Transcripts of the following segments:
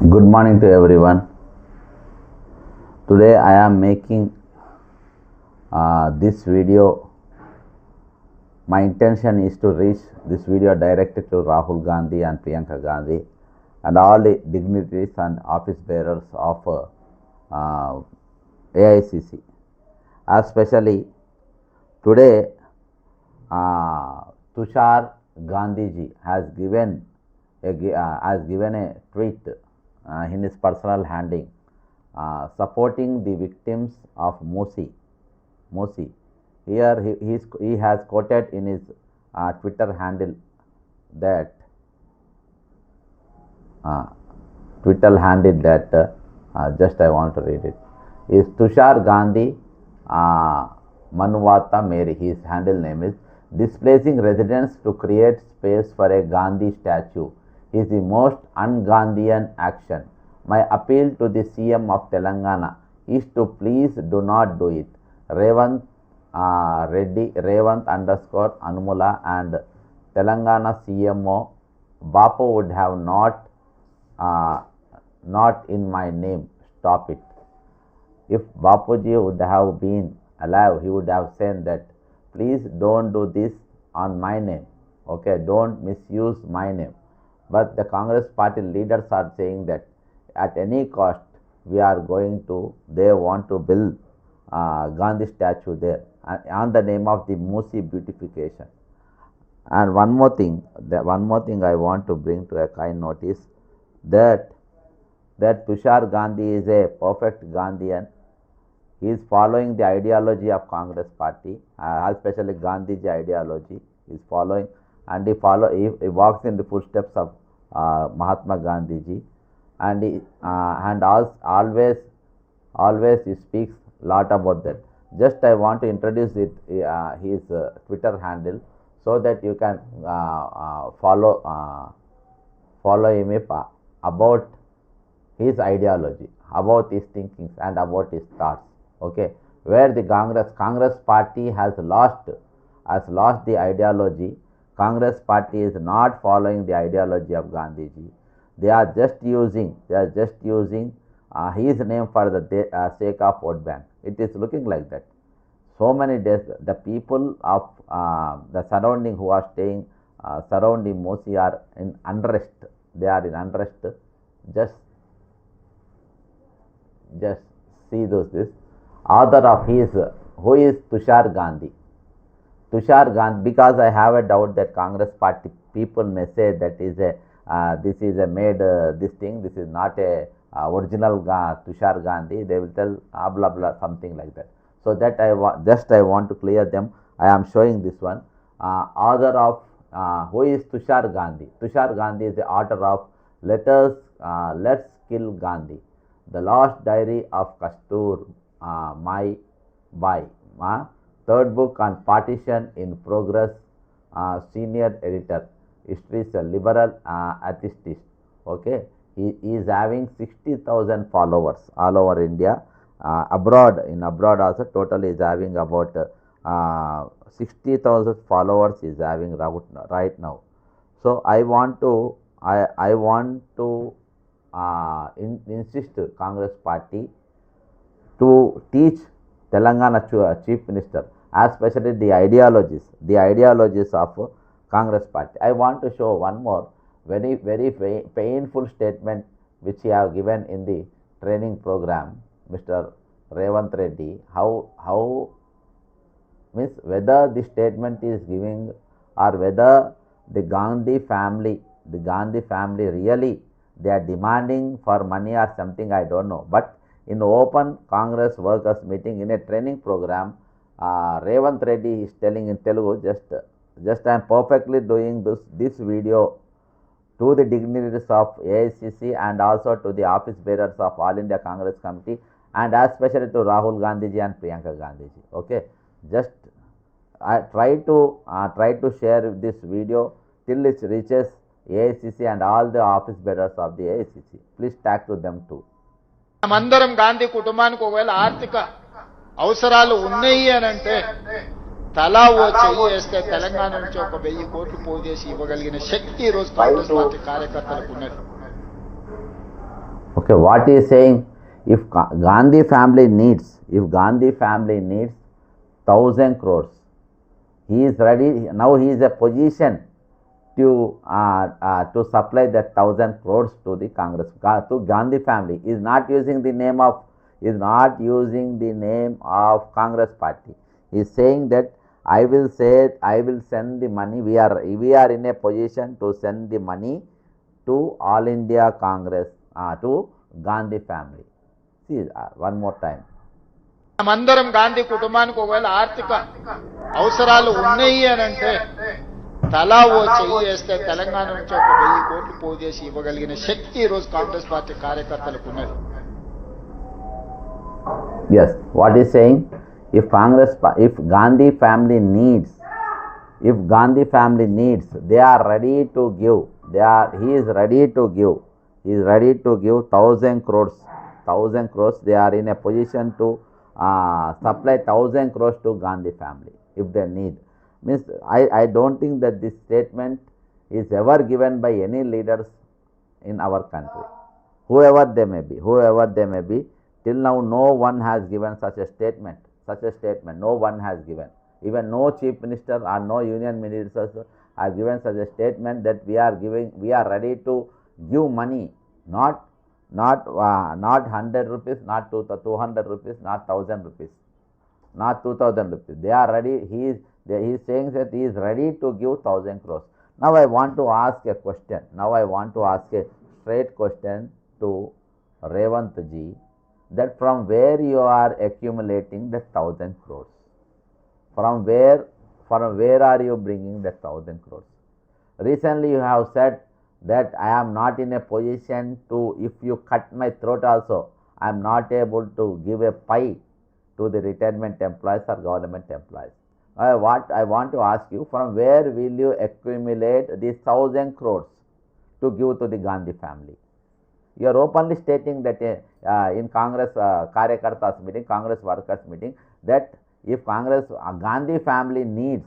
Good morning to everyone. Today I am making this video. My intention is to reach this video directed to Rahul Gandhi and Priyanka Gandhi and all the dignitaries and office bearers of AICC. Especially today, Tushar Gandhiji has given a tweet in his personal handling supporting the victims of Mosi. Here he has quoted in his Twitter handle that just I want to read it. Is Tushar Gandhi Manuvata Mary. His handle name is displacing residents to create space for a Gandhi statue is the most un-Gandhian action. My appeal to the CM of Telangana is to please do not do it. Revant underscore Anumula and Telangana CMO Bapu would have not in my name. Stop it. If Bapuji would have been alive, he would have said that please don't do this on my name. Okay, don't misuse my name. But the Congress party leaders are saying that at any cost they want to build Gandhi statue there on the name of the Mosi beautification. And one more thing I want to bring to a kind notice that Tushar Gandhi is a perfect Gandhian. He is following the ideology of Congress party, especially Gandhiji ideology. He is following, and he walks in the footsteps of Mahatma Gandhiji, and always he speaks lot about that. Just I want to introduce his Twitter handle so that you can follow him about his ideology, about his thinkings and about his thoughts. Okay, where the Congress party has lost the ideology. Congress party is not following the ideology of Gandhiji. They are just using his name for the sake of vote bank. It is looking like that. So many days, the people of the surrounding who are staying surrounding Mosi are in unrest. They are in unrest. Just see this. Author of who is Tushar Gandhi. Tushar Gandhi, because I have a doubt that Congress party people may say that this is a made this thing. This is not a original Tushar Gandhi. They will tell blah blah something like that. So that I want to clear them. I am showing this one. Author of who is Tushar Gandhi. Tushar Gandhi is the author of Let's Kill Gandhi, The Lost Diary of Kastur My Bhai. Third book on partition in progress. Senior editor. History is a liberal atheist. Okay, he is having 60,000 followers all over India. Abroad also total is having about 60,000 followers is having right now. So I want to insist Congress party to teach Telangana Chief Minister, especially the ideologies of Congress party. I want to show one more very painful statement which he have given in the training program, Mr. Revant Reddy. How means whether the statement is giving or whether the Gandhi family really they are demanding for money or something, I don't know. But in open Congress workers meeting in a training program, Revant Reddy is telling in Telugu, just I am perfectly doing this video to the dignitaries of AICC and also to the office bearers of All India Congress Committee and especially to Rahul Gandhiji and Priyanka Gandhiji. Okay, just I try to share this video till it reaches AICC and all the office bearers of the AICC. Please tag to them too. మనమందరం గాంధీ కుటుంబానికి ఒకవేళ ఆర్థిక అవసరాలు ఉన్నాయి అని అంటే తలా ఓ చెయ్యి వేస్తే తెలంగాణ నుంచి ఒక 1000 కోట్లు పోగు చేసి ఇవ్వగలిగిన శక్తి ఈ రోజు కాంగ్రెస్ పార్టీ కార్యకర్తలకు ఉన్నది. Okay, what he is saying, if Gandhi family needs, if Gandhi family needs 1,000 crores, he is ready, now he is a position to supply that 1,000 crores to the Congress, to Gandhi family. He is not using the name of, Congress party. He is saying that I will send the money. We are in a position to send the money to All India Congress, to Gandhi family. See, one more time. మనమందరం గాంధీ కుటుంబానికి ఒకవేళ ఆర్థిక అవసరాలు ఉన్నాయి అని అంటే తలా ఓ చెయ్యి వేస్తే తెలంగాణ నుంచి ఒక 1000 కోట్లు పోజేసి ఇవ్వగలిగిన శక్తి ఈ రోజు కాంగ్రెస్ పార్టీ కార్యకర్తలకు ఉన్నది. Yes, what is saying? If Gandhi family needs, they are ready to give. He is ready to give. He is ready to give 1,000 crores. 1,000 crores. They are in a position to supply 1,000 crores to Gandhi family if they need. Means I don't think that this statement is ever given by any leaders in our country, whoever they may be. Till now, no one has given such a statement. No one has given. Even no chief minister or no union ministers have given such a statement that we are ready to give money, not 100 rupees, not 200 rupees, not 1,000 rupees, not 2,000 rupees. They are ready. He is saying that he is ready to give 1,000 crores. Now I want to ask a question. A straight question to Revant ji, that from where you are accumulating the 1,000 crores? From where are you bringing the 1,000 crores? Recently you have said that I am not in a position to, if you cut my throat also, I am not able to give a pie to the retirement employees or government employees. What I want to ask you, from where will you accumulate these 1,000 crores to give to the Gandhi family? You are openly stating that in Congress Karyakartas meeting, Congress workers meeting, that if Gandhi family needs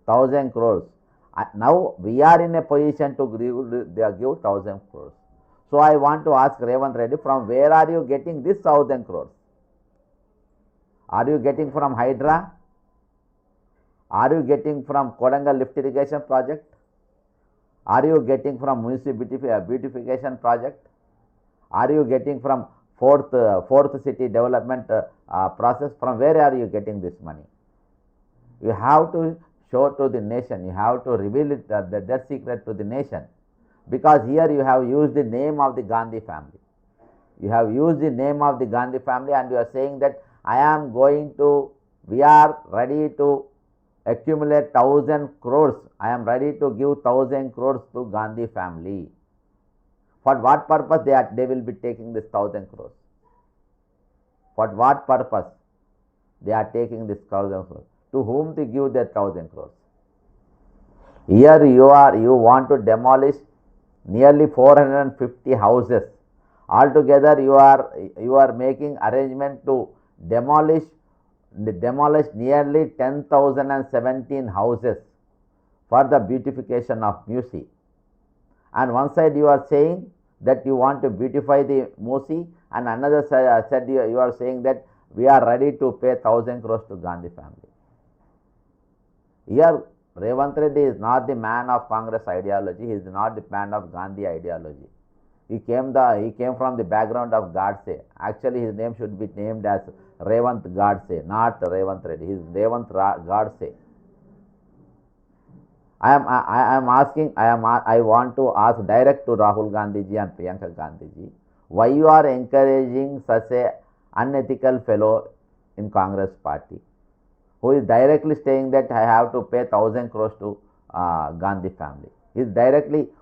1,000 crores, now we are in a position to give 1,000 crores. So I want to ask Revant Reddy, from where are you getting this 1,000 crores? Are you getting from Hydra? Are you getting from Kodangal lift irrigation project? Are you getting from municipal beautification project? Are you getting from fourth city development process? From where are you getting this money? You have to show to the nation. You have to reveal it, that secret to the nation, because here you have used the name of the Gandhi family. You have used the name of the Gandhi family, and you are saying that we are ready to accumulate 1,000 crores. I am ready to give 1,000 crores to Gandhi family. For what purpose they will be taking this 1,000 crores? For what purpose they are taking this 1,000 crores? To whom to give that 1,000 crores? Here you want to demolish nearly 450 houses. Altogether you are making arrangement to demolish nearly 10,017 houses for the beautification of Musi. And one side you are saying that you want to beautify the Musi, and another side you are saying that we are ready to pay 1,000 crores to Gandhi family. Here Revant Reddy is not the man of Congress ideology. He is not the man of Gandhi ideology. He came from the background of Godse. Actually his name should be named as Revant Godse, not Revant Reddy. He is Revant Godse. I want to ask direct to Rahul Gandhi ji and Priyanka Gandhi ji, why you are encouraging such a unethical fellow in Congress party, who is directly saying that I have to pay 1,000 crores to Gandhi family. He is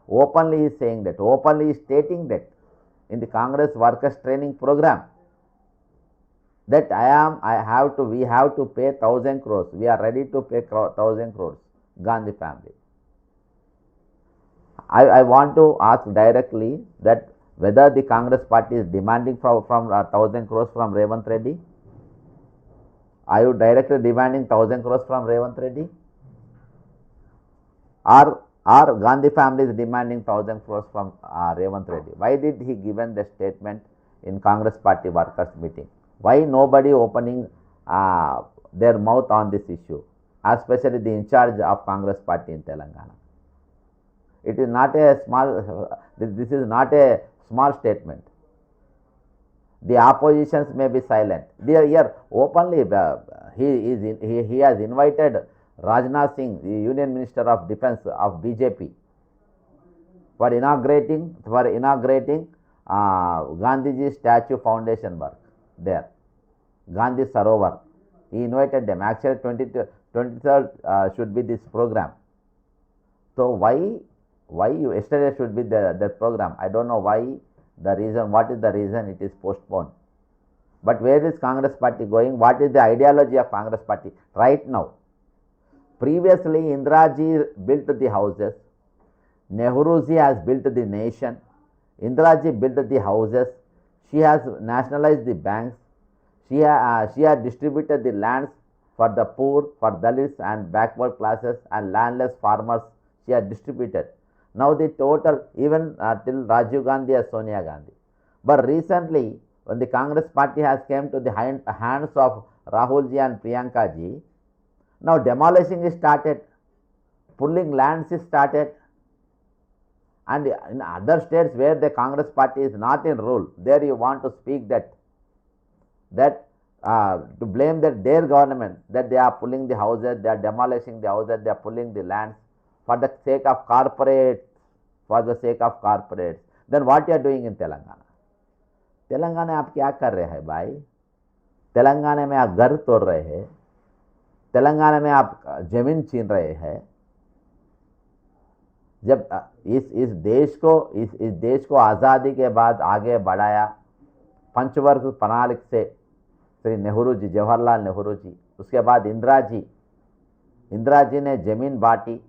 openly saying that, openly stating that in the Congress workers training program, that we have to pay 1,000 crores. We are ready to pay 1,000 crores. Gandhi family. I want to ask directly that whether the Congress party is demanding from 1,000 crores from Revant Reddy. Are you directly demanding 1,000 crores from Revant Reddy? Or Or Gandhi family is demanding 1,000 crores from Revant Reddy. Why did he given the statement in Congress party workers meeting? Why nobody opening their mouth on this issue, especially the in charge of Congress party in Telangana? It is not a small, this is not a small statement. The oppositions may be silent. They are here openly. He has invited Rajnath Singh, the Union Minister of Defence of BJP, for inaugurating Gandhiji statue foundation work there, Gandhi Sarovar. He invited them. Actually, 23rd should be this program. So why yesterday should be the program? I don't know why. The reason, what is the reason it is postponed? But where is Congress party going? What is the ideology of Congress party right now? Previously, Indiraji built the houses, Nehruji has built the nation, Indiraji built the houses, she has nationalized the banks, she has distributed the lands for the poor, for Dalits and backward classes and landless farmers, she has distributed. Now the total, even till Rajiv Gandhi and Sonia Gandhi. But recently, when the Congress party has came to the hands of Rahulji and Priyankaji, now demolishing is started, pulling lands is started, and in other states where the Congress party is not in rule, there you want to speak that to blame that their government, that they are pulling the houses, they are demolishing the houses, they are pulling the lands for the sake of corporates, then what you are doing in Telangana? Telangana आप क्या कर रहे हैं भाई? तेलंगाना में आप घर तोड़ रहे हैं, तेलंगाना में आप जमीन छीन रहे हैं। जब इस देश को आज़ादी के बाद आगे बढ़ाया पंचवर्ष प्रणाली से श्री नेहरू जी, जवाहरलाल नेहरू जी, उसके बाद इंदिरा जी ने जमीन बांटी,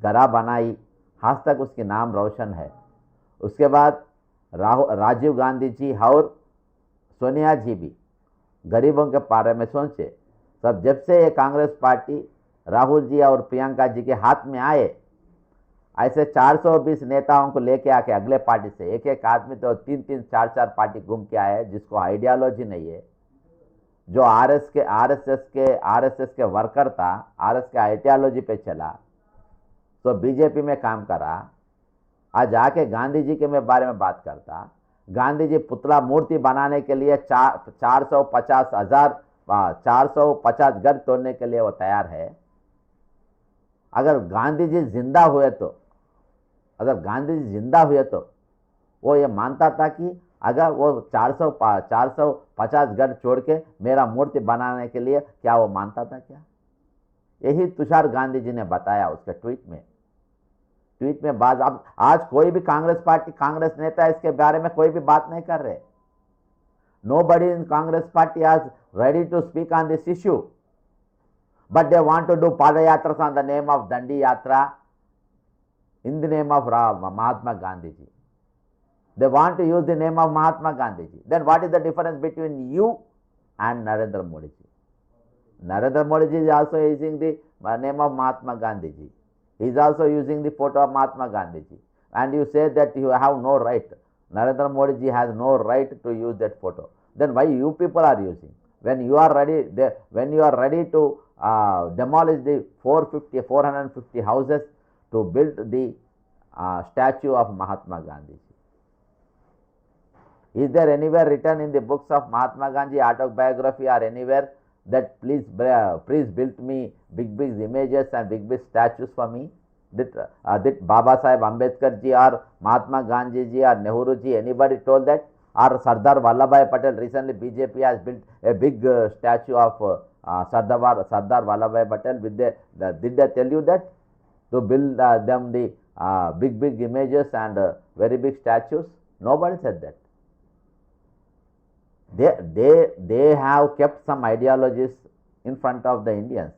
घरा बनाई, आज तक उसके नाम रोशन है। उसके बाद राजीव गांधी जी और सोनिया जी भी गरीबों के बारे में सोचे। सब जब से ये कांग्रेस पार्टी राहुल जी और प्रियंका जी के हाथ में आए, ऐसे 420 नेताओं को लेके आके अगले पार्टी से एक आदमी तो 3-3, 4-4 पार्टी घूम के आए, जिसको आइडियोलॉजी नहीं है, जो आरएसएस के वर्कर था, आरएसएस के आइडियोलॉजी पे चला, तो बीजेपी में काम करा, आज आके गांधी जी के बारे में बात करता। गांधी जी पुतला मूर्ति बनाने के लिए 450 घर तोड़ने के लिए वो तैयार है। अगर गांधी जी जिंदा हुए तो वो ये मानता था कि अगर वो 450 घर छोड़ के मेरा मूर्ति बनाने के लिए, क्या वो मानता था क्या? यही तुषार गांधी जी ने बताया उसके ट्वीट में बात। अब आज कोई भी कांग्रेस नेता इसके बारे में कोई भी बात नहीं कर रहे। Nobody in Congress party is ready to speak on this issue, but they want to do padayatras on the name of Dandi Yatra, in the name of Mahatma Gandhi ji. They want to use the name of Mahatma Gandhi ji. Then what is the difference between you and Narendra Modi ji? Narendra Modi ji is also using the name of Mahatma Gandhi ji. He is also using the photo of Mahatma Gandhi ji. And you say that you have no right. Narendra Modi ji has no right to use that photo. Then why you people are using? When you are ready to demolish the 450 houses to build the statue of Mahatma Gandhi ji. Is there anywhere written in the books of Mahatma Gandhi autobiography or anywhere that please build me big images and big statues for me? Did Baba Saheb Ambedkar ji or Mahatma Gandhi ji or Nehru ji, anybody told that? Or Sardar Vallabhbhai Patel, recently BJP has built a big statue of Sardar Vallabhbhai Patel. Did they tell you that? To build them the big images and very big statues? Nobody said that. They have kept some ideologies in front of the Indians.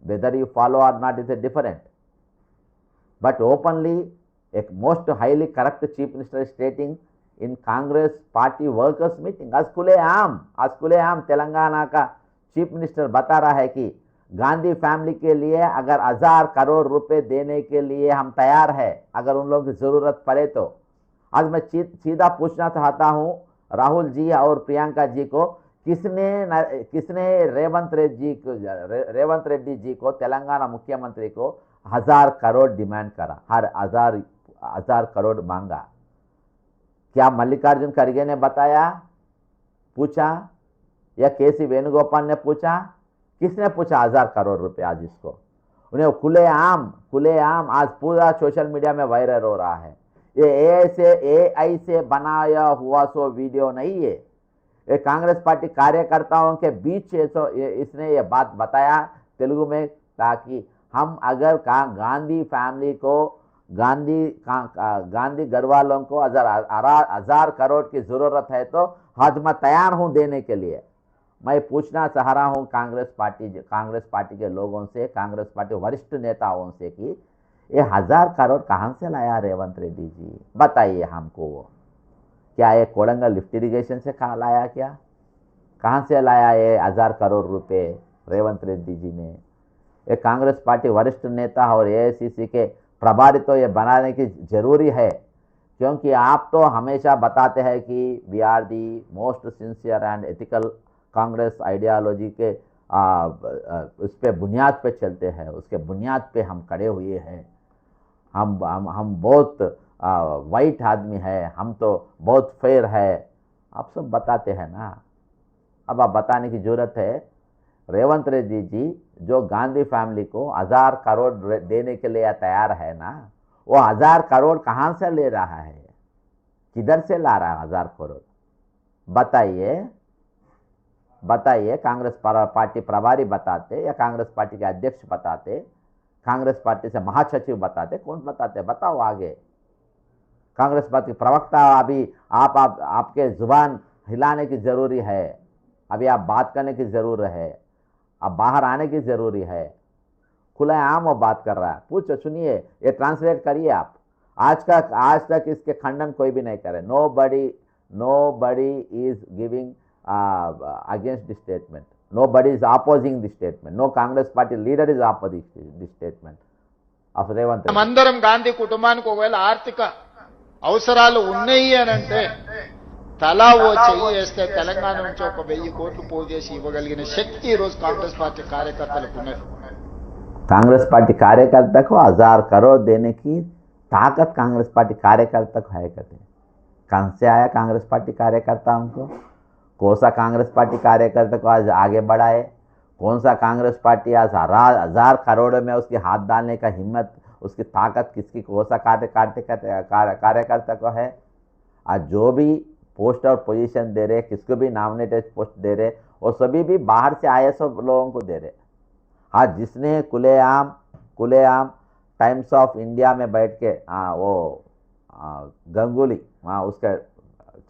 Whether you follow or not is a different. But openly, a most highly corrupt chief minister is stating in Congress party workers meeting, आज खुलेआम तेलंगाना का chief minister बता रहा है कि Gandhi family के लिए अगर 1000 करोड़ रुपए देने के लिए हम तैयार है, अगर उन लोगों की जरूरत पड़े तो। आज मैं सीधा पूछना चाहता हूं राहुल जी और प्रियंका जी को, किसने रेवंत रेड्डी जी को, तेलंगाना मुख्यमंत्री को 1000 करोड़ डिमांड करा, हर 1000 करोड़ मांगा? क्या मल्लिकार्जुन खड़गे ने बताया, पूछा, या केसी वेणुगोपाल ने पूछा? किसने पूछा 1000 करोड़ रुपए? आज इसको उन्हें खुलेआम आज पूरा सोशल मीडिया में वायरल हो रहा है। ये एआई से बनाया हुआ सो वीडियो नहीं है, ये कांग्रेस पार्टी कार्यकर्ताओं के बीच इसने ये बात बताया तेलुगु में, ताकि हम अगर गांधी फैमिली को, गांधी घर वालों को 1000 करोड़ की जरूरत है तो आज मैं तैयार हूं देने के लिए। मैं पूछना चाह रहा हूं कांग्रेस पार्टी के लोगों से, कांग्रेस पार्टी वरिष्ठ नेताओं से कि ये 1000 करोड़ कहां से लाया रेवंत रेड्डी जी? बताइए हमको। वो क्या ये कोलंगल लिफ्ट इरिगेशन से लाया क्या? कहां से लाया ये 1000 करोड़ रुपए रेवंत रेड्डी जी ने? ये कांग्रेस पार्टी वरिष्ठ नेता और एआईसीसी के प्रभारी तो ये बनाने की जरूरी है, क्योंकि आप तो हमेशा बताते हैं कि we are the most sincere and ethical Congress ideology के उस पे बुनियाद पे चलते हैं, उसके बुनियाद पे हम खड़े हुए हैं। हम बहुत वाइट आदमी है, हम तो बहुत फेयर है, आप सब बताते हैं ना। अब आप बताने की जरूरत है। रेवंत रेड्डी जी जो गांधी फैमिली को 1000 करोड़ देने के लिए तैयार है ना, वो 1000 करोड़ कहां से ले रहा है, किधर से ला रहा है 1000 करोड़? बताइए। कांग्रेस पार्टी प्रभारी बताते, या कांग्रेस पार्टी के अध्यक्ष बताते, कांग्रेस पार्टी से महासचिव बताते, कौन बताते? बताओ आगे। कांग्रेस पार्टी प्रवक्ता, अभी आपके जुबान हिलाने की जरूरी है, अभी आप बात करने की जरूरत है, अब बाहर आने की जरूरी है। खुलेआम वो बात कर रहा है, पूछो, सुनिए, ये ट्रांसलेट करिए आप। आज तक इसके खंडन कोई भी नहीं करे। Nobody is giving against this statement. Nobody is opposing this statement. No Congress party leader is opposing this statement of Revanth Reddy. మనమందరం గాంధీ కుటుంబానికి ఒకవేళ ఆర్థిక అవసరాలు ఉన్నాయి అని అంటే తలా ఓ చెయ్యి వేస్తే తెలంగాణ నుంచి ఒక 1000 కోట్లు పోజేసి ఇవ్వగలిగిన శక్తి ఈ రోజు కాంగ్రెస్ పార్టీ కార్యకర్తలకు ఉన్నది। कांग्रेस पार्टी कार्यकर्ता को 1000 करोड़ देने की ताकत कांग्रेस पार्टी कार्यकर्ता को है कहते हैं। कहां से आया कांग्रेस पार्टी कार्यकर्ताओं को? कौन सा कांग्रेस पार्टी कार्यकर्ता को आज आगे बढ़ाए? कौन सा कांग्रेस पार्टी आज 1000 करोड़ में उसकी हाथ डालने का हिम्मत, उसकी ताकत किसकी, कौन सा कार्यकर्ता को है? आज जो भी पोस्ट और पोजीशन दे रहे, किसको भी नॉमिनेटेड पोस्ट दे रहे, वो सभी भी बाहर से आए सब लोगों को दे रहे। आज जिसने खुलेआम टाइम्स ऑफ इंडिया में बैठ के वो गंगुली उसके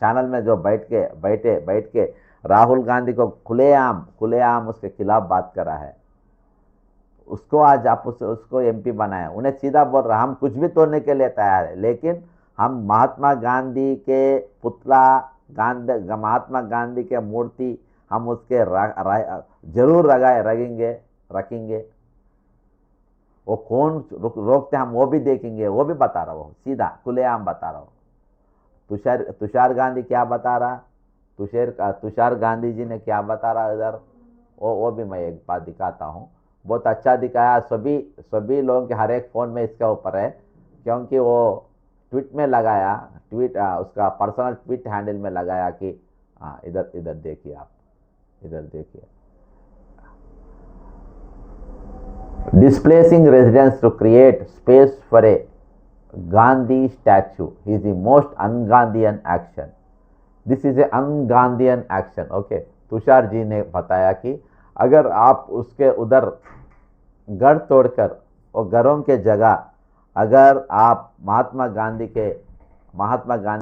चैनल में जो बैठ के राहुल गांधी को खुलेआम उसके खिलाफ बात कर रहा है, उसको आज आप उसको एमपी बनाया। उन्हें सीधा बोल रहा, हम कुछ भी तोड़ने के लिए तैयार है, लेकिन हम महात्मा गांधी के पुतला, महात्मा गांधी के मूर्ति हम उसके जरूर रखेंगे। वो कौन रोकते हम वो भी देखेंगे, वो भी बता रहा हूँ, सीधा खुलेआम बता रहा हूँ। तुषार गांधी क्या बता रहा, तुषार गांधी जी ने क्या बता रहा इधर, वो भी मैं एक बात दिखाता हूँ। बहुत अच्छा दिखाया, सभी लोगों के हर एक फ़ोन में इसके ऊपर है, क्योंकि वो ट्वीट में लगाया, उसका पर्सनल ट्वीट हैंडल में लगाया कि इधर देखिए आप, इधर देखिए। Displacing residents to create space for a Gandhi statue is the most un-Gandhian action. This is a un-Gandhian action. Okay, Tushar ji ने बताया कि अगर आप उसके उधर घर तोड़कर और घरों के जगह अगर आप महात्मा गांधी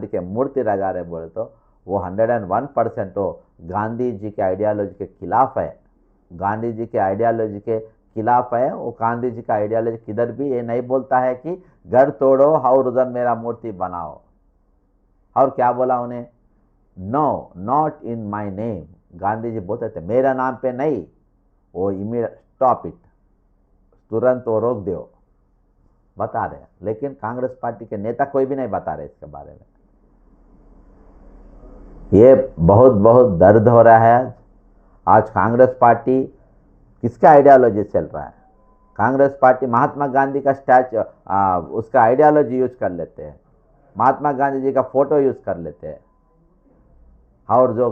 के मूर्ति लगा रहे बोले तो वो 101% तो गांधी जी के आइडियोलॉजी के खिलाफ है। गांधी जी के आइडियोलॉजी के खिलाफ है। वो गांधी जी का आइडियोलॉजी किधर भी ये नहीं बोलता है कि घर तोड़ो और उधर मेरा मूर्ति बनाओ। और क्या बोला उन्हें? No, not in my name. Gandhi ji बोलते थे मेरा नाम पे नहीं। वो स्टॉप इट, तुरंत वो रोक दो, बता रहे हैं। लेकिन कांग्रेस पार्टी के नेता कोई भी नहीं बता रहे इसके बारे में। ये बहुत बहुत दर्द हो रहा है। आज कांग्रेस पार्टी किसका आइडियोलॉजी चल रहा है? कांग्रेस पार्टी महात्मा गांधी का स्टैचू, उसका आइडियोलॉजी यूज कर लेते हैं, महात्मा गांधी जी का फोटो यूज कर लेते हैं, और जो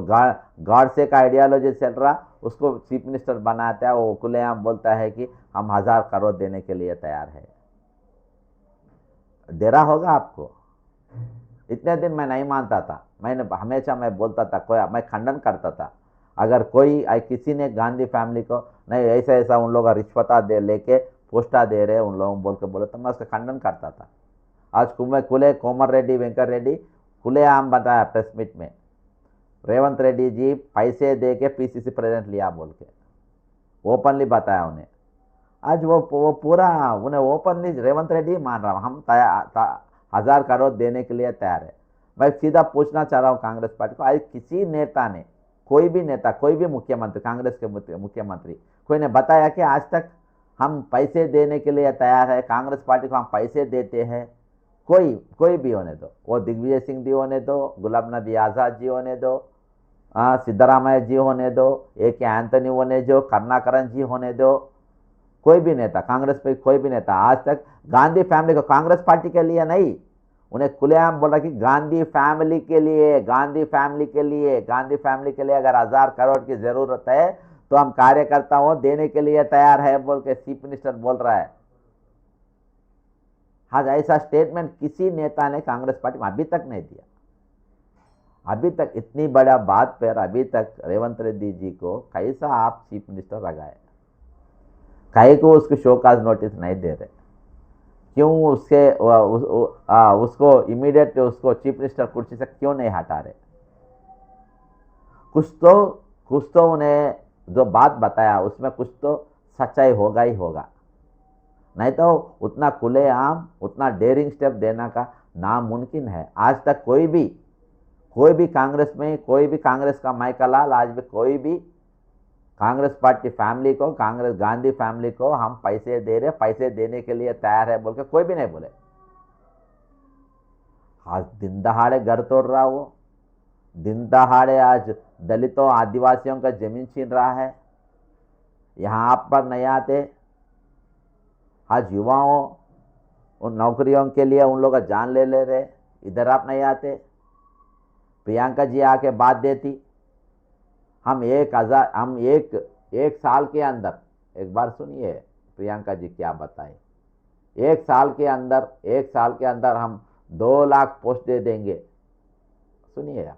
गॉडसे का आइडियोलॉजी चल रहा उसको चीफ मिनिस्टर बनाता है। वो खुलेआम बोलता है कि हम 1000 करोड़ देने के लिए तैयार है। दे रहा होगा आपको। इतने दिन मैं नहीं मानता था, मैंने हमेशा मैं बोलता था, मैं खंडन करता था। अगर किसी ने गांधी फैमिली को नहीं ऐसा ऐसा उन लोग रिश्वता दे लेके पोस्टा दे रहे उन लोगों बोल के बोले तो मैं उसका खंडन करता था। आज कोमर रेड्डी वेंकट रेड्डी खुलेआम बताया प्रेस मीट में, रेवंत रेड्डी जी पैसे दे के पीसीसी प्रेसिडेंट लिया बोल के ओपनली बताया उन्हें। आज वो पूरा उन्हें ओपनली रेवंत रेड्डी मान रहा हूँ, हम 1000 करोड़ देने के लिए तैयार है। मैं सीधा पूछना चाह रहा हूँ कांग्रेस पार्टी को, आज किसी नेता ने, कोई भी नेता, कोई भी मुख्यमंत्री, कांग्रेस के मुख्यमंत्री कोई ने बताया कि आज तक हम पैसे देने के लिए तैयार है, कांग्रेस पार्टी को हम पैसे देते हैं? कोई भी होने दो, वो दिग्विजय सिंह जी होने दो, गुलाम नबी आज़ाद जी होने दो, सिद्धरामैया जी होने दो, AK एंथनी होने दो, करुणाकरन जी होने दो, कोई भी नेता, कांग्रेस पे कोई भी नेता आज तक गांधी फैमिली को, कांग्रेस पार्टी के लिए नहीं, उन्हें खुलेआम बोला कि गांधी फैमिली के लिए, गांधी फैमिली के लिए, गांधी फैमिली के लिए अगर 1000 करोड़ की जरूरत है तो हम कार्यकर्ताओं देने के लिए तैयार है बोल के चीफ मिनिस्टर बोल रहा है। आज ऐसा स्टेटमेंट किसी नेता ने कांग्रेस पार्टी में अभी तक नहीं दिया। अभी तक इतनी बड़ा बात पर अभी तक रेवंत रेड्डी जी को कैसा आप चीफ मिनिस्टर लगाए, कई को उसको शोकाज नोटिस नहीं दे रहे? क्यों उसको इमीडिएट उसको चीफ मिनिस्टर कुर्सी से क्यों नहीं हटा रहे? कुछ तो उन्हें जो बात बताया उसमें कुछ तो सच्चाई होगा ही होगा, नहीं तो उतना खुलेआम उतना डेयरिंग स्टेप देना का नामुमकिन है। आज तक कोई भी कांग्रेस में, कोई भी कांग्रेस का माइकलाल, आज भी कोई भी कांग्रेस पार्टी फैमिली को, कांग्रेस गांधी फैमिली को हम पैसे दे रहे, पैसे देने के लिए तैयार है बोल के कोई भी नहीं बोले। आज दिन दहाड़े घर तोड़ रहा, वो दिन दहाड़े आज दलितों आदिवासियों का जमीन छीन रहा है, यहाँ आप पर नहीं आते। आज युवाओं उन नौकरियों के लिए उन लोग का जान ले रहे, इधर आप नहीं आते। प्रियंका जी आके बात देती, हम एक साल के अंदर, एक बार सुनिए प्रियंका जी क्या बताए, एक साल के अंदर हम 2 लाख पोस्ट दे देंगे। सुनिए आप।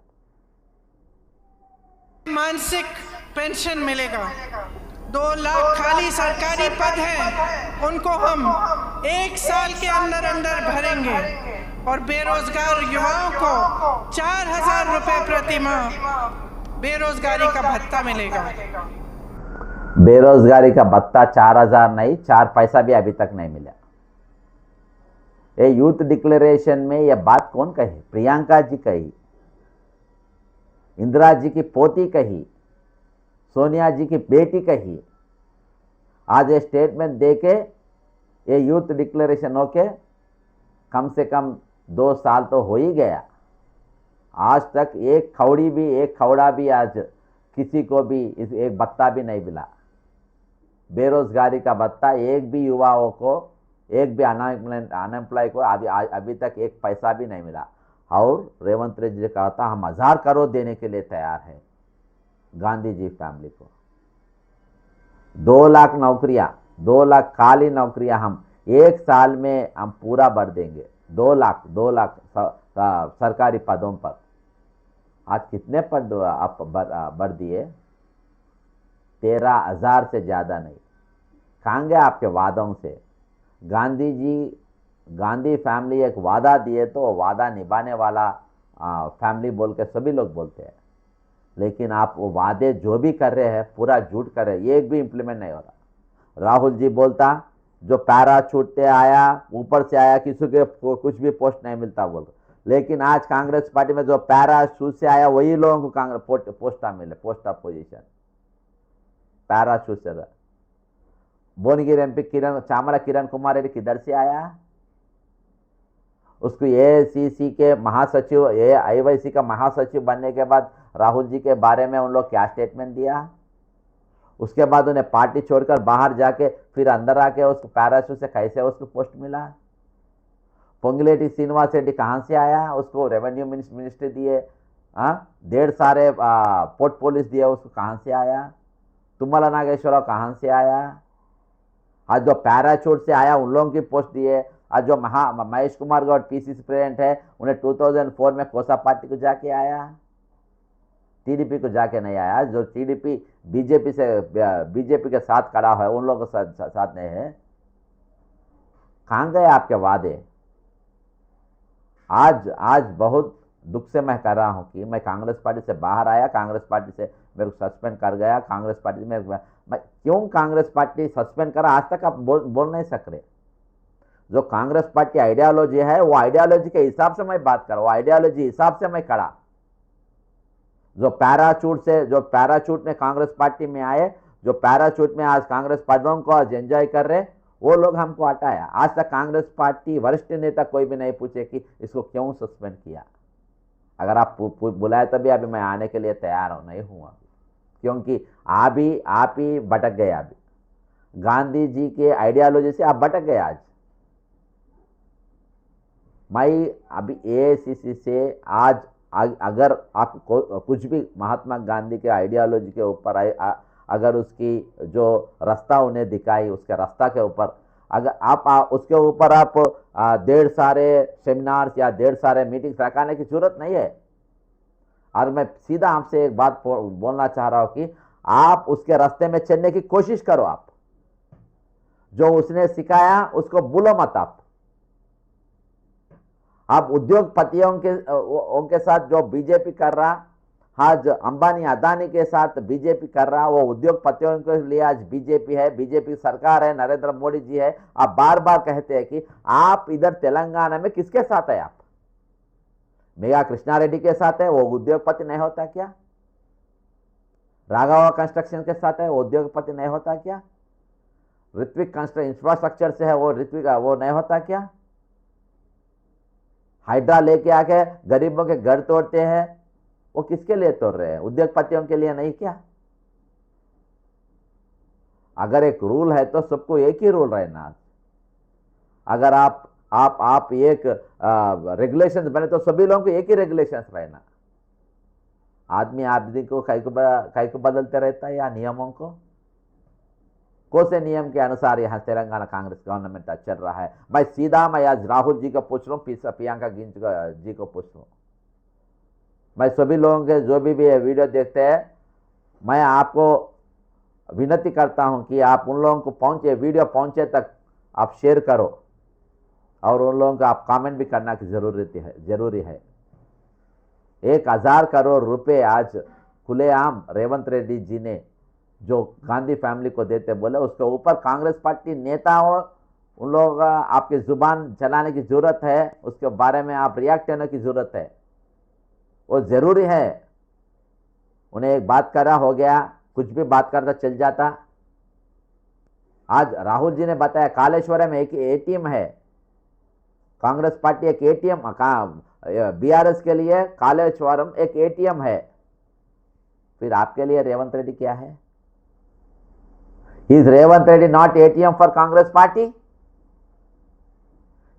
मानसिक पेंशन मिलेगा, 2 लाख खाली सरकारी पद हैं, उनको हम 1 साल के अंदर भरेंगे, और बेरोजगार युवाओं को 4000 रुपए प्रति माह बेरोजगारी का भत्ता मिलेगा। बेरोजगारी का भत्ता 4000 नहीं, 4 पैसा भी अभी तक नहीं मिला। ये यूथ डिक्लेरेशन में यह बात कौन कही? प्रियंका जी कही, इंदिरा जी की पोती कही, सोनिया जी की बेटी कही। आज ये स्टेटमेंट देके ये यूथ डिक्लेरेशन होके कम से कम 2 साल तो हो ही गया। आज तक एक खौड़ा भी आज किसी को भी एक भत्ता भी नहीं मिला। बेरोजगारी का भत्ता एक भी युवाओं को, एक भी अनएम्प्लॉय को अभी तक 1 पैसा भी नहीं मिला। और रेवंत रेड्डी जी कहा था हम 1000 करोड़ देने के लिए तैयार है गांधी जी फैमिली को। 2 लाख नौकरियां, 2 लाख खाली नौकरियां हम 1 साल में हम पूरा भर देंगे। 2 लाख सरकारी पदों पर। आज कितने पद आप भर दिए? 13,000 से ज़्यादा नहीं। कहाँ गए आपके वादों से? गांधी फैमिली एक वादा दिए तो वो वादा निभाने वाला फैमिली बोल के सभी लोग बोलते हैं, लेकिन आप वो वादे जो भी कर रहे हैं पूरा झूठ कर रहे हैं, एक भी इम्प्लीमेंट नहीं हो रहा। राहुल जी बोलता जो पैराशूट से आया, ऊपर से आया, किसी के कुछ भी पोस्ट नहीं मिलता बोल, लेकिन आज कांग्रेस पार्टी में जो पैराशूट से आया वही लोगों को कांग्रेस पोस्टा मिले, पोस्ट ऑफ पोजीशन पैराशूट से। भुवनगिरी एमपी चामरा किरण कुमार रेड्डी किधर से आया? उसको एआईसीसी के महासचिव आईवाईसी का महासचिव बनने के बाद राहुल जी के बारे में उन लोग क्या स्टेटमेंट दिया? उसके बाद उन्हें पार्टी छोड़कर बाहर जाके फिर अंदर आके उसको पैराशूट से कैसे उसको पोस्ट मिला? पोंगुलेटी श्रीनिवास रेड्डी कहाँ से आया? उसको रेवेन्यू मिनिस्ट्री दिए, 1.5 सारे पोर्ट पुलिस दिए, उसको कहाँ से आया? तुम्मला नागेश्वरराव कहाँ से आया? आज जो पैराशूट से आया उन लोगों की पोस्ट दिए। आज जो महेश कुमार गौड़ पीसीसी प्रेसिडेंट है, उन्हें 2004 में कोसा पार्टी को जाके आया, टीडीपी को जाके नहीं आया। जो टीडीपी बीजेपी के साथ खड़ा है, उन लोगों के साथ नहीं है। कहाँ गए आपके वादे? आज बहुत दुख से मैं कह रहा हूं कि मैं कांग्रेस पार्टी से बाहर आया, कांग्रेस पार्टी से मेरे को सस्पेंड कर गया, कांग्रेस पार्टी में मैं क्यों कांग्रेस पार्टी सस्पेंड करा आज तक आप बोल नहीं सक रहे। जो कांग्रेस पार्टी आइडियोलॉजी है वो आइडियोलॉजी के हिसाब से मैं बात कर रहा हूँ, आइडियोलॉजी हिसाब से मैं खड़ा। जो पैराशूट में कांग्रेस पार्टी में आए, जो पैराशूट में आज कांग्रेस पदों को आज एंजॉय कर रहे, वो लोग हमको हटाया। आज तक कांग्रेस पार्टी वरिष्ठ नेता कोई भी नहीं पूछे कि इसको क्यों सस्पेंड किया। अगर आप बुलाए तभी अभी मैं आने के लिए तैयार हूं, नहीं हूं अभी, क्योंकि आप ही भटक गए। अभी गांधी जी के आइडियोलॉजी से आप भटक गए। आज मैं अभी एआईसीसी से आज अगर आप कुछ भी महात्मा गांधी के आइडियोलॉजी के ऊपर अगर उसकी जो रास्ता उन्हें दिखाई, उसके रास्ता के ऊपर अगर आप उसके ऊपर आप 1.5 सारे सेमिनार्स या 1.5 सारे मीटिंग्स रखाने की जरूरत नहीं है। और मैं सीधा आपसे एक बात बोलना चाह रहा हूं कि आप उसके रास्ते में चलने की कोशिश करो। आप जो उसने सिखाया उसको भूलो मत। आप उद्योगपतियों के साथ जो बीजेपी कर रहा, आज अंबानी अदानी के साथ बीजेपी कर रहा, वो उद्योगपतियों के लिए आज बीजेपी है, बीजेपी सरकार है, नरेंद्र मोदी जी है। आप बार बार कहते हैं कि आप इधर तेलंगाना में किसके साथ है? आप मेगा कृष्णा रेड्डी के साथ है, वो उद्योगपति नहीं होता क्या? राघवा कंस्ट्रक्शन के साथ है, वो उद्योगपति नहीं होता क्या? ऋत्विक कंस्ट्रक्शन इंफ्रास्ट्रक्चर से है, वो नहीं होता क्या? हाइड्रा लेके आके गरीबों के घर तोड़ते हैं, वो किसके लिए तोड़ रहे हैं? उद्योगपतियों के लिए नहीं क्या? अगर एक रूल है तो सबको एक ही रूल रहना। अगर आप एक रेगुलेशंस बने तो सभी लोगों को एक ही रेगुलेशंस रहना। आदमी को कई को बदलते रहता है या नियमों को। कौन से नियम के अनुसार यहाँ तेलंगाना कांग्रेस गवर्नमेंट चल रहा है? मैं आज राहुल जी को पूछ लूँ, प्रियंका जी को पूछ लूँ। मैं सभी लोगों के जो भी वीडियो देखते हैं, मैं आपको विनती करता हूं कि आप उन लोगों को वीडियो पहुंचे तक आप शेयर करो और उन लोगों को आप कमेंट भी करना की जरूरी है। 1000 करोड़ रुपए आज खुलेआम रेवंत रेड्डी जी ने जो गांधी फैमिली को देते बोले, उसके ऊपर कांग्रेस पार्टी नेताओं उन लोगों का आपकी जुबान चलाने की जरूरत है, उसके बारे में आप रिएक्ट करने की जरूरत है, वो जरूरी है। उन्हें एक बात करा हो गया, कुछ भी बात करता चल जाता। आज राहुल जी ने बताया कालेश्वरम में एक एटीएम है, कांग्रेस पार्टी एक एटीएम, बीआरएस के लिए कालेश्वरम एक एटीएम है। फिर आपके लिए रेवंत रेड्डी क्या है? Is Revanth Reddy not ATM for Congress party?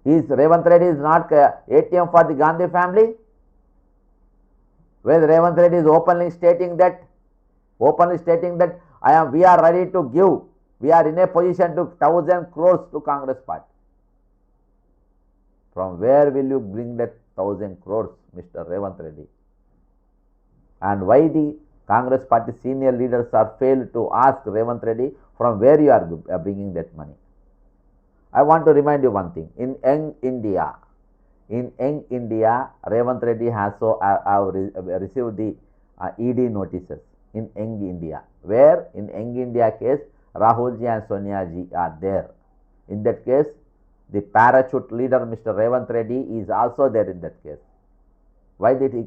Is Revanth Reddy is not ATM for the Gandhi family? When Revanth Reddy is openly stating that we are ready to give, we are in a position to 1,000 crores to Congress party. From where will you bring that 1,000 crores, Mr. Revanth Reddy? And why the Congress party senior leaders are failed to ask Revanth Reddy from where you are bringing that money? I want to remind you one thing. In Young India, Revanth Reddy has received the ED notices in Young India, where in Young India case, Rahul ji and Sonia ji are there. In that case, the parachute leader, Mr. Revanth Reddy, is also there in that case. How did he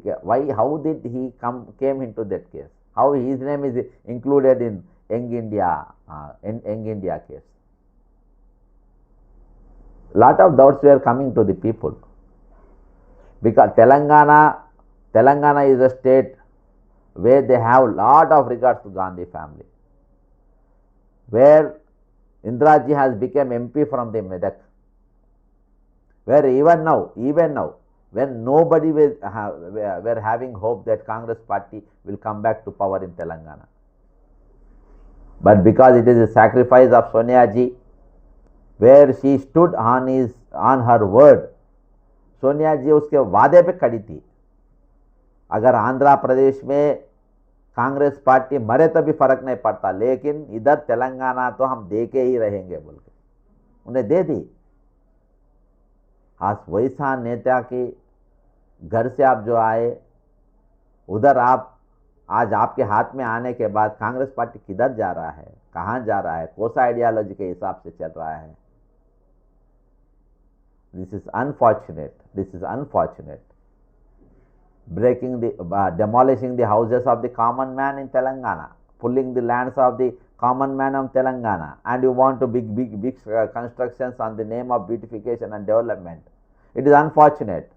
came into that case? How his name is included in Young India case? lot of doubts were coming to the people, because Telangana is a state where they have lot of regards to Gandhi family, where Indraji has become MP from the Medak, where even now, when nobody were having hope that Congress party will come back to power in Telangana. But because it is a sacrifice of Sonia ji, where she stood on her word, Sonia जी उसके वादे पे खड़ी थी, अगर आंध्र प्रदेश में Congress party मरे तो भी फर्क नहीं पड़ता, लेकिन इधर तेलंगाना तो हम दे के ही रहेंगे बोल के उन्हें दे दी। आज वैसा नेता के घर से आप जो आए, उधर आप आज आपके हाथ में आने के बाद कांग्रेस पार्टी किधर जा रहा है, कहाँ जा रहा है, कौन सा आइडियोलॉजी के हिसाब से चल रहा है। This is unfortunate. Demolishing the houses of the common man in Telangana, pulling the lands of the common man of Telangana, and you want to big constructions on the name of beautification and development. It is unfortunate.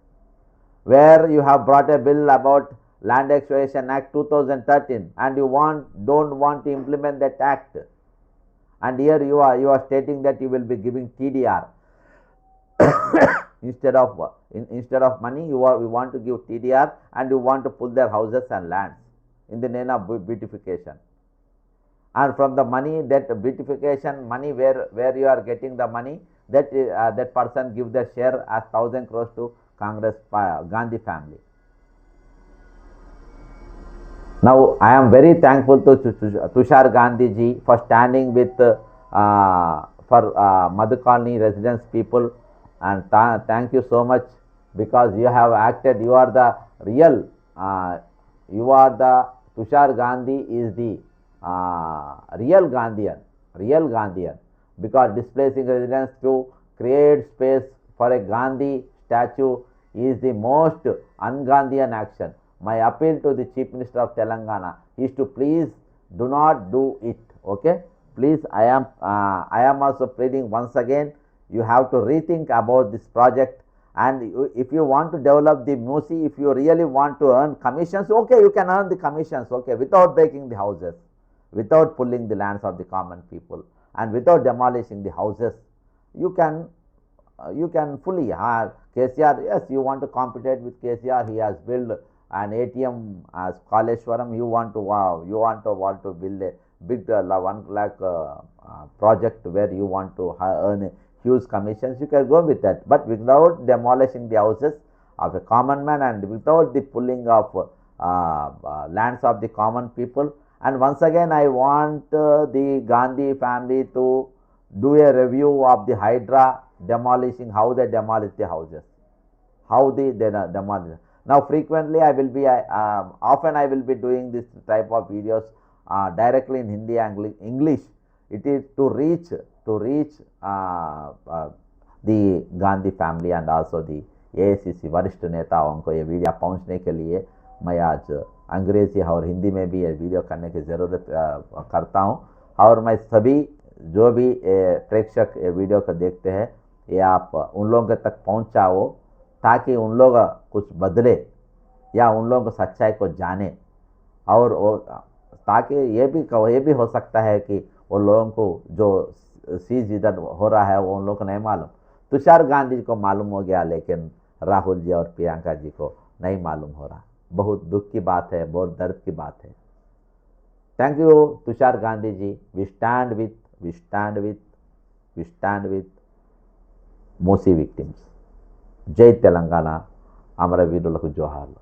Where you have brought a bill about Land Acquisition Act 2013 and you don't want to implement that act, and here you are stating that you will be giving TDR. Instead of money, we want to give TDR, and you want to pull their houses and lands in the name of beautification. And from the money, that beautification money, where you are getting the money, that person give the share as 1,000 crores to Congress Gandhi family. Now I am very thankful to Tushar Gandhi ji for standing with for Madhu Colony residents people. And thank you so much, because you have acted, you are the real, Tushar Gandhi is the real Gandhian, because displacing residents to create space for a Gandhi statue is the most un-Gandhian action. My appeal to the Chief Minister of Telangana is to please do not do it, okay? Please, I am also pleading once again, you have to rethink about this project, and if you want to develop the Musi, if you really want to earn commissions, okay, you can earn the commissions, okay, without breaking the houses, without pulling the lands of the common people, and without demolishing the houses. You can fully have KCR, yes, you want to compete with KCR, he has built an ATM as Kaleshwaram, you want to build a big 1 lakh project where you want to earn huge commissions, you can go with that, but without demolishing the houses of a common man and without the pulling of lands of the common people. And once again, I want the Gandhi family to do a review of the Hydra demolishing, how they demolish the houses, how they demolish. Now frequently I will be often I will be doing this type of videos directly in Hindi and English. It is to reach the Gandhi family and also the AICC वरिष्ठ नेताओं को ये video पहुंचने के लिए मैं आज अंग्रेजी और हिंदी में भी ये वीडियो करने की ज़रूरत करता हूं, और मैं सभी जो भी प्रेक्षक ये वीडियो को देखते हैं, ये आप उन लोगों तक पहुंचाओ ताकि उन लोग कुछ बदले या उन लोगों को सच्चाई को जाने, और ताकि ये भी हो सकता है कि वो लोगों को जो सीज इधर हो रहा है वो उन लोगों को नहीं मालूम। तुषार गांधी जी को मालूम हो गया, लेकिन राहुल जी और प्रियंका जी को नहीं मालूम हो रहा। बहुत दुख की बात है, बहुत दर्द की बात है। Thank you Tushar Gandhi ji. We stand with Musi victims. జై తెలంగాణ, అమరవీరులకు జోహార్లు।